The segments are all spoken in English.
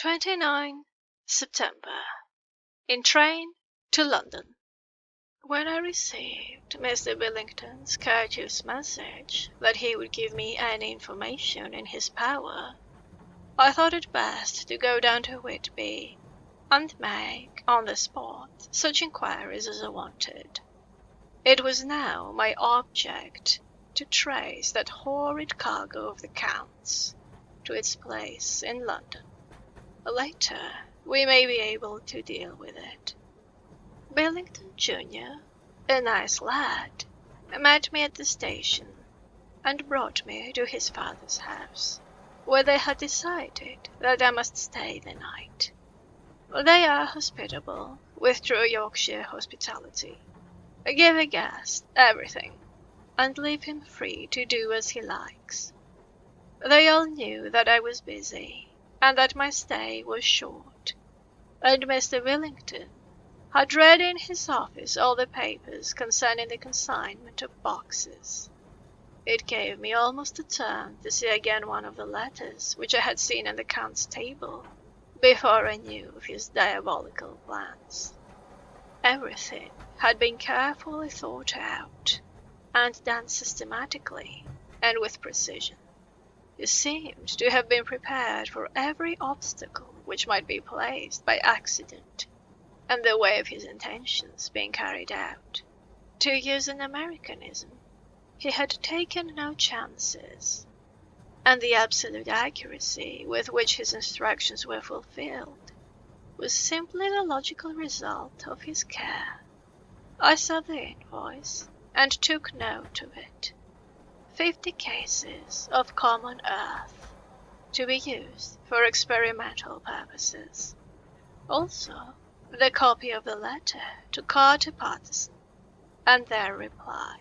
29 September. In train to London. When I received Mr. Billington's courteous message that he would give me any information in his power, I thought it best to go down to Whitby and make, on the spot, such inquiries as I wanted. It was now my object to trace that horrid cargo of the Count's to its place in London. Later, we may be able to deal with it. Billington, Jr., a nice lad, met me at the station and brought me to his father's house, where they had decided that I must stay the night. They are hospitable, with true Yorkshire hospitality. Give a guest everything, and leave him free to do as he likes. They all knew that I was busy, and that my stay was short, and Mr. Billington had read in his office all the papers concerning the consignment of boxes. It gave me almost a turn to see again one of the letters which I had seen on the Count's table before I knew of his diabolical plans. Everything had been carefully thought out, and done systematically and with precision. He seemed to have been prepared for every obstacle which might be placed by accident in the way of his intentions being carried out. To use an Americanism, he had taken no chances, and the absolute accuracy with which his instructions were fulfilled was simply the logical result of his care. I saw the invoice and took note of it. 50 cases of common earth, to be used for experimental purposes. Also, the copy of the letter to Carter Patterson, and their reply.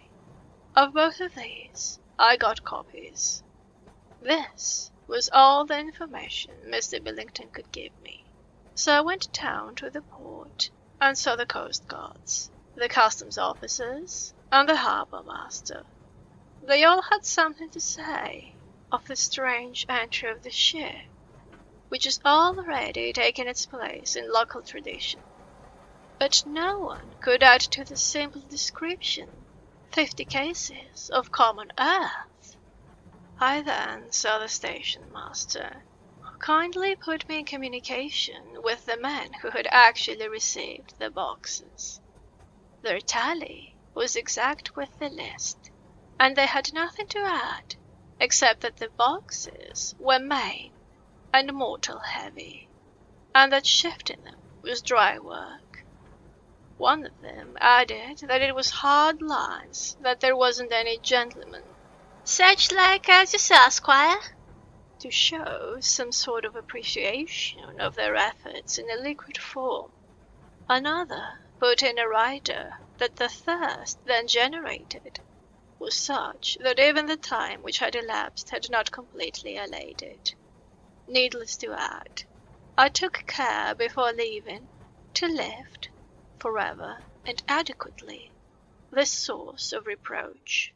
Of both of these, I got copies. This was all the information Mr. Billington could give me. So I went down to the port and saw the coast guards, the customs officers, and the harbour master. They all had something to say of the strange entry of the ship, which has already taken its place in local tradition. But no one could add to the simple description 50 cases of common earth. I then saw the station master, who kindly put me in communication with the men who had actually received the boxes. Their tally was exact with the list, and they had nothing to add, except that the boxes were main and mortal heavy, and that shifting them was dry work. One of them added that it was hard lines, that there wasn't any gentleman, "such like as yourself, squire," to show some sort of appreciation of their efforts in a liquid form. Another put in a rider that the thirst then generated was such that even the time which had elapsed had not completely allayed it. Needless to add, I took care before leaving to lift, forever and adequately, this source of reproach.